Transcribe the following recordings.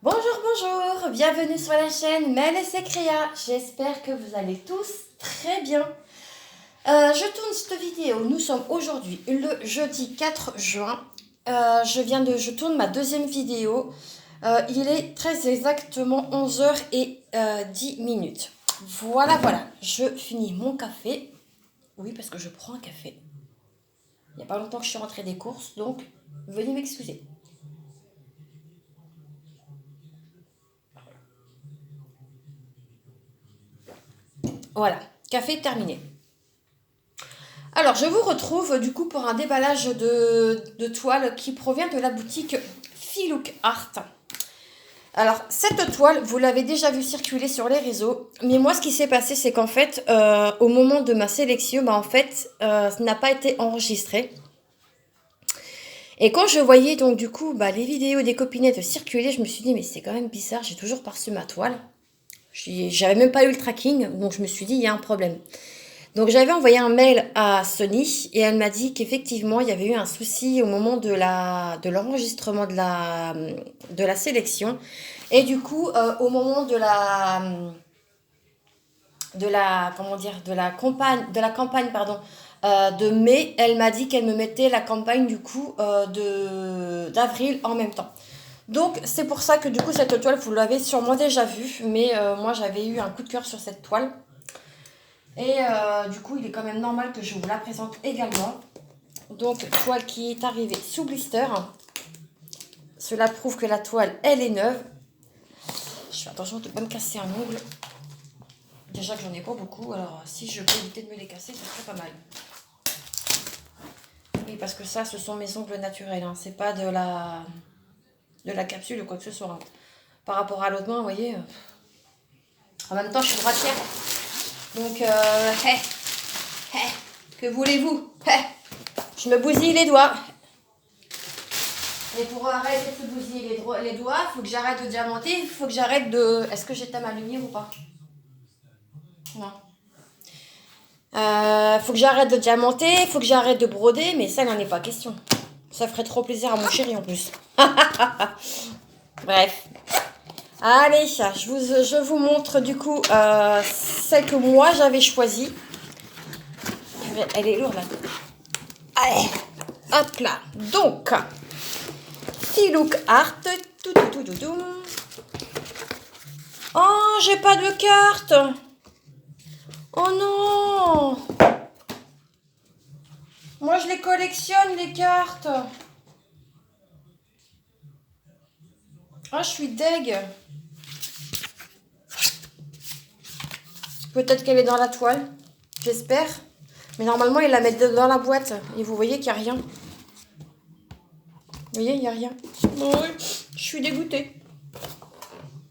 Bonjour, bonjour, bienvenue sur la chaîne Mel et ses créas. J'espère que vous allez tous très bien. Je tourne cette vidéo, nous sommes aujourd'hui le jeudi 4 juin. Je tourne ma deuxième vidéo. Il est très exactement 11h10. Voilà, je finis mon café. Oui, parce que je prends un café. Il n'y a pas longtemps que je suis rentrée des courses, donc veuillez m'excuser. Voilà, café terminé. Alors, je vous retrouve du coup pour un déballage de toile qui provient de la boutique Filook Art. Alors, cette toile, vous l'avez déjà vu circuler sur les réseaux, mais moi, ce qui s'est passé, c'est qu'en fait, au moment de ma sélection, ça n'a pas été enregistré. Et quand je voyais donc du coup les vidéos des copinettes circuler, je me suis dit, mais c'est quand même bizarre, j'ai toujours pas reçu ma toile. J'avais même pas eu le tracking, donc je me suis dit, il y a un problème. Donc j'avais envoyé un mail à Sony et elle m'a dit qu'effectivement il y avait eu un souci au moment de l'enregistrement de la sélection et du coup au moment de la campagne pardon de mai, elle m'a dit qu'elle me mettait la campagne du coup de d'avril en même temps. Donc c'est pour ça que du coup cette toile vous l'avez sûrement déjà vue, mais moi j'avais eu un coup de cœur sur cette toile. Et du coup, il est quand même normal que je vous la présente également. Donc, toile qui est arrivée sous blister. Cela prouve que la toile, elle est neuve. Je fais attention de ne pas me casser un ongle. Déjà que j'en ai pas beaucoup, alors si je peux éviter de me les casser, ça serait pas mal. Oui, parce que ça, ce sont mes ongles naturels. Hein. C'est pas de la capsule ou quoi que ce soit. Hein. Par rapport à l'autre main, vous voyez. En même temps, je suis droitière. Donc, que voulez-vous? Je me bousille les doigts. Et pour arrêter de se bousiller les doigts, il faut que j'arrête de diamanter, il faut que j'arrête de... Est-ce que j'éteins ma lumière ou pas? Non. Faut que j'arrête de diamanter, il faut que j'arrête de broder, mais ça, il n'en est pas question. Ça ferait trop plaisir à mon chéri en plus. Bref. Allez, je vous montre du coup celle que moi j'avais choisie. Elle est lourde là. Allez, hop là. Donc, Filook Art. Oh, j'ai pas de carte. Oh non. Moi, je les collectionne, les cartes. Ah, je suis deg. Peut-être qu'elle est dans la toile. J'espère. Mais normalement, ils la mettent dans la boîte. Et vous voyez qu'il n'y a rien. Vous voyez, il n'y a rien. Oui, je suis dégoûtée.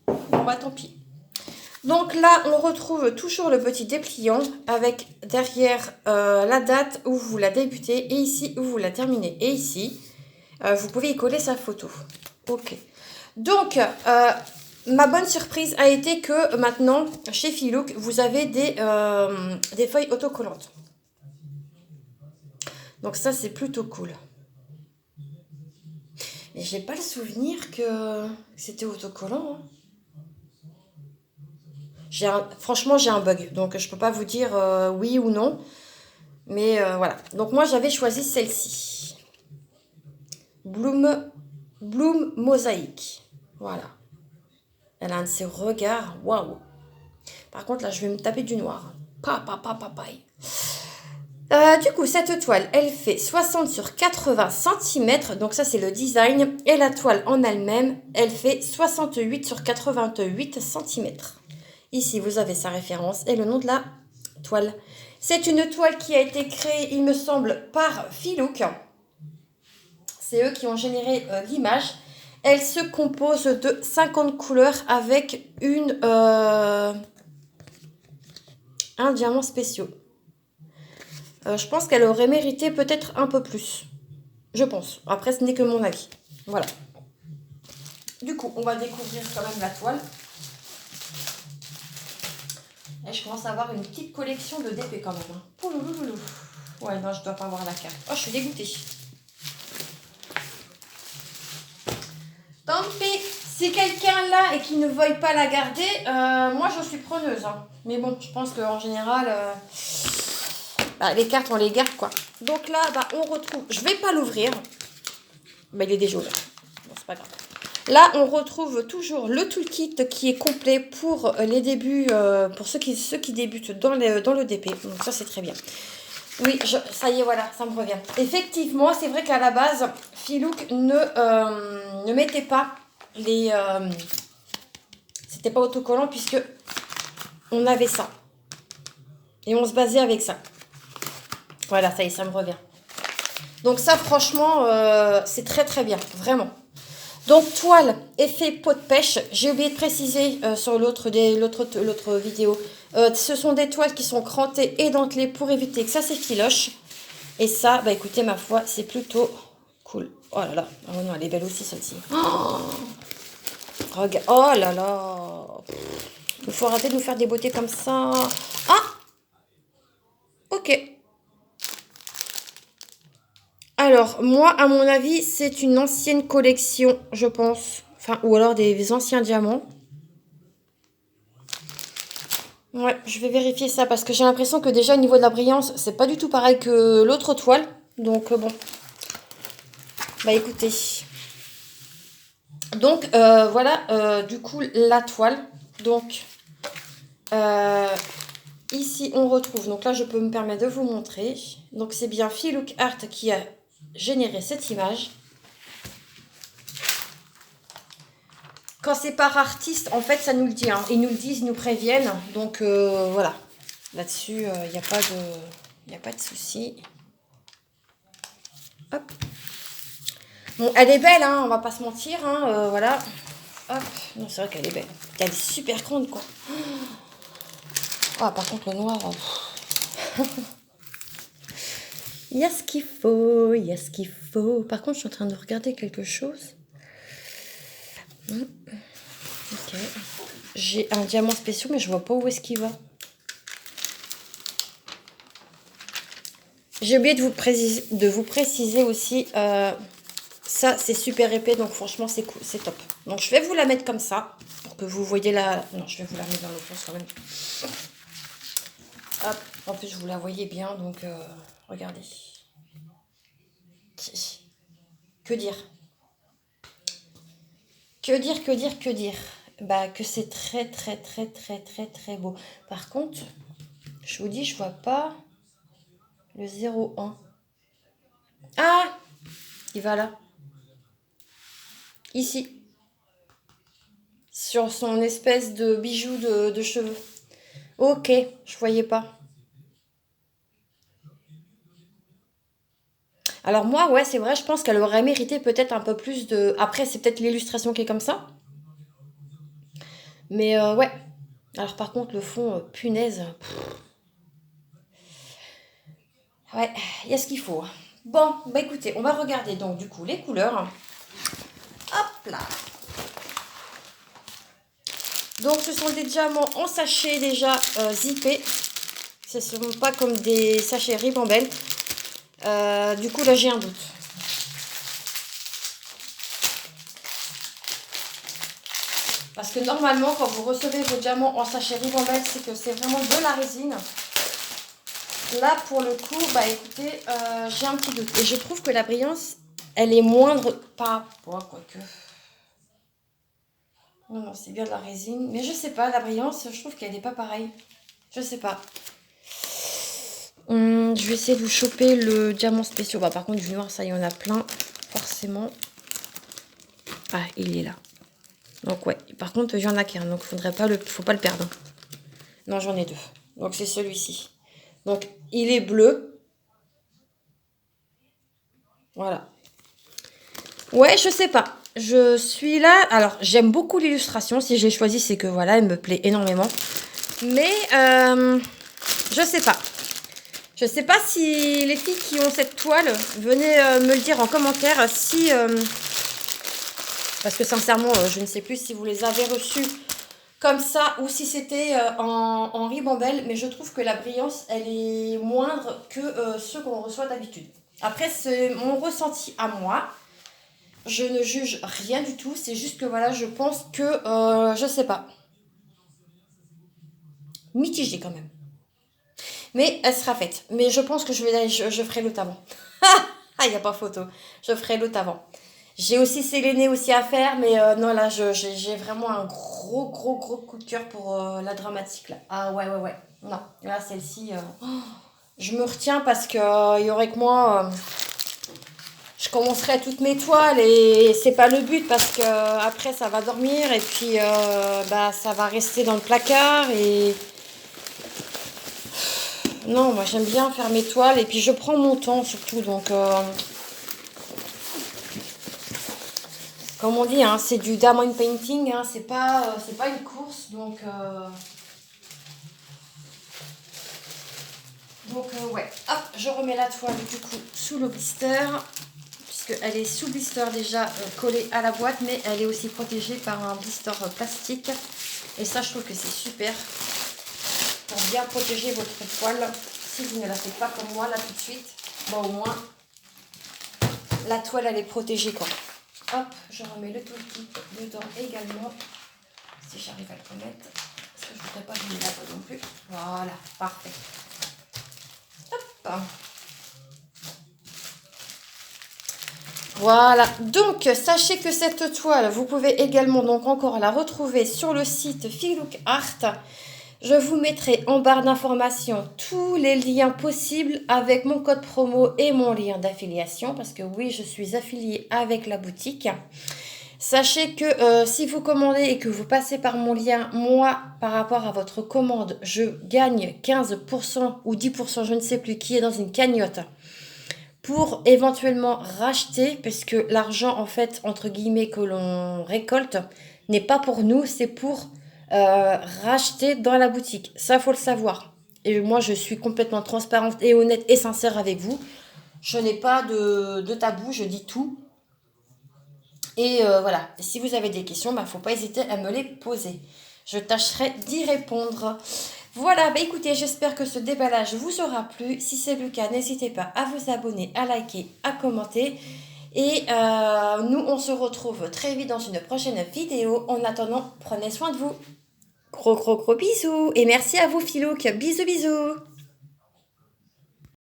Bon, bah tant pis. Donc là, on retrouve toujours le petit dépliant avec derrière la date où vous la débutez et ici où vous la terminez. Et ici, vous pouvez y coller sa photo. Ok. Donc, ma bonne surprise a été que maintenant, chez Filook, vous avez des feuilles autocollantes. Donc ça, c'est plutôt cool. Mais j'ai pas le souvenir que c'était autocollant. Hein. Franchement, j'ai un bug. Donc, je peux pas vous dire oui ou non. Mais voilà. Donc, moi, j'avais choisi celle-ci. Bloom Mosaïque. Voilà. Elle a un de ses regards. Waouh. Par contre, là, je vais me taper du noir. Du coup, cette toile, elle fait 60 sur 80 cm. Donc ça, c'est le design. Et la toile en elle-même, elle fait 68 sur 88 cm. Ici, vous avez sa référence et le nom de la toile. C'est une toile qui a été créée, il me semble, par Filook. C'est eux qui ont généré l'image. Elle se compose de 50 couleurs avec un diamant spécial. Je pense qu'elle aurait mérité peut-être un peu plus. Je pense. Après, ce n'est que mon avis. Voilà. Du coup, on va découvrir quand même la toile. Et je commence à avoir une petite collection de DP quand même. Hein. Ouais, non, je dois pas avoir la carte. Oh, je suis dégoûtée. Tant pis, Si quelqu'un l'a et qui ne veuille pas la garder, moi je suis preneuse. Hein. Mais bon, je pense qu'en général, les cartes on les garde quoi. Donc là, on retrouve. Je vais pas l'ouvrir. Il est déjà ouvert. Bon, c'est pas grave. Là, on retrouve toujours le toolkit qui est complet pour les débuts, pour ceux qui débutent dans le DP. Donc ça, c'est très bien. Oui, ça y est, voilà, ça me revient. Effectivement, c'est vrai qu'à la base, Filouk ne mettait pas les... c'était pas autocollant puisque on avait ça. Et on se basait avec ça. Voilà, ça y est, ça me revient. Donc ça, franchement, c'est très très bien, vraiment. Donc toile, effet pot de pêche. J'ai oublié de préciser sur l'autre vidéo. Ce sont des toiles qui sont crantées et dentelées pour éviter que ça s'effiloche. Et ça, écoutez, ma foi, c'est plutôt cool. Oh là là. Oh non, elle est belle aussi celle-ci. Oh, regarde. Oh là là. Il faut arrêter de nous faire des beautés comme ça. Ah, ok. Alors, moi, à mon avis, c'est une ancienne collection, je pense. Enfin, ou alors des anciens diamants. Ouais, je vais vérifier ça parce que j'ai l'impression que déjà au niveau de la brillance, c'est pas du tout pareil que l'autre toile. Donc bon. Écoutez. Donc voilà, du coup, la toile. Donc ici, on retrouve. Donc là, je peux me permettre de vous montrer. Donc c'est bien Filouk Art qui a généré cette image. Quand c'est par artiste, en fait, ça nous le dit. Hein. Ils nous le disent, ils nous préviennent. Donc voilà. Là-dessus, il n'y a pas de souci. Hop. Bon, elle est belle, hein, on va pas se mentir. Hein, voilà. Hop. Non, c'est vrai qu'elle est belle. Elle est super grande, quoi. Ah, par contre, le noir... Il y a ce qu'il faut, il y a ce qu'il faut. Par contre, je suis en train de regarder quelque chose. Ok. J'ai un diamant spécial, mais je vois pas où est-ce qu'il va. J'ai oublié de vous préciser aussi, ça c'est super épais, donc franchement c'est cool, c'est top. Donc je vais vous la mettre comme ça, pour que vous voyez la... Non, je vais vous la mettre dans l'autre sens quand même. Hop, en plus vous la voyez bien, donc regardez. Que dire? Que dire, que dire, que dire? Que c'est très, très, très, très, très, très beau. Par contre, je vous dis, je vois pas le 01. Ah! Il va là. Ici. Sur son espèce de bijou de cheveux. Ok, je voyais pas. Alors moi, ouais, c'est vrai, je pense qu'elle aurait mérité peut-être un peu plus de... Après, c'est peut-être l'illustration qui est comme ça. Mais ouais. Alors par contre, le fond, punaise. Ouais, il y a ce qu'il faut. Bon, écoutez, on va regarder donc du coup les couleurs. Hop là. Donc ce sont des diamants en sachet déjà zippés. Ce ne sont pas comme des sachets ribambelles. Du coup là j'ai un doute. Parce que normalement quand vous recevez vos diamants en sachet ribambelle, c'est que c'est vraiment de la résine. Là pour le coup, écoutez, j'ai un petit doute. Et je trouve que la brillance, elle est moindre. Pas, quoique. Non, c'est bien de la résine. Mais je sais pas, la brillance, je trouve qu'elle n'est pas pareille. Je sais pas. Je vais essayer de vous choper le diamant spécial. Par contre, du noir, ça, il y en a plein. Forcément. Ah, il est là. Donc, ouais. Par contre, il y en a qu'un. Donc, faut pas le perdre. Non, j'en ai deux. Donc, c'est celui-ci. Donc, il est bleu. Voilà. Ouais, je sais pas. Je suis là. Alors, j'aime beaucoup l'illustration. Si j'ai choisi, c'est que voilà, elle me plaît énormément. Mais, je sais pas. Je sais pas si les filles qui ont cette toile, venez me le dire en commentaire si... parce que sincèrement, je ne sais plus si vous les avez reçues comme ça ou si c'était en ribambelle. Mais je trouve que la brillance, elle est moindre que ceux qu'on reçoit d'habitude. Après, c'est mon ressenti à moi. Je ne juge rien du tout. C'est juste que voilà, je pense que, je sais pas, mitigée quand même. Mais elle sera faite. Mais je pense que je ferai l'autre avant. Ah, il n'y a pas photo. Je ferai l'autre avant. J'ai aussi Séléné aussi à faire, mais non, là, j'ai vraiment un gros coup de cœur pour la dramatique, là. Ah ouais, ouais, ouais. Non, là, celle-ci, je me retiens parce que il y aurait que moi, je commencerai toutes mes toiles et c'est pas le but parce que après ça va dormir et puis bah ça va rester dans le placard et non, moi j'aime bien faire mes toiles et puis je prends mon temps surtout donc comme on dit hein, c'est du diamond painting hein, c'est pas une course donc ouais hop je remets la toile du coup sous le blister puisqu'elle est sous blister déjà collée à la boîte mais elle est aussi protégée par un blister plastique et ça je trouve que c'est super pour bien protéger votre toile si vous ne la faites pas comme moi là tout de suite bon au moins la toile elle est protégée quoi. Hop, je remets le toolkit dedans également, si j'arrive à le remettre, parce que je ne voudrais pas que je me lave non plus. Voilà, parfait. Hop. Voilà, donc sachez que cette toile, vous pouvez également donc encore la retrouver sur le site Filook Art. Je vous mettrai en barre d'informations tous les liens possibles avec mon code promo et mon lien d'affiliation, parce que oui, je suis affiliée avec la boutique. Sachez que si vous commandez et que vous passez par mon lien, moi, par rapport à votre commande, je gagne 15% ou 10%, je ne sais plus, qui est dans une cagnotte pour éventuellement racheter, parce que l'argent, en fait, entre guillemets, que l'on récolte, n'est pas pour nous, c'est pour racheter dans la boutique. Ça, faut le savoir. Et moi, je suis complètement transparente et honnête et sincère avec vous. Je n'ai pas de tabou, je dis tout. Et voilà, si vous avez des questions, il ne faut pas hésiter à me les poser. Je tâcherai d'y répondre. Voilà, bah écoutez, j'espère que ce déballage vous aura plu. Si c'est le cas, n'hésitez pas à vous abonner, à liker, à commenter. Et nous, on se retrouve très vite dans une prochaine vidéo. En attendant, prenez soin de vous. Gros bisous. Et merci à vous, Filook. Bisous.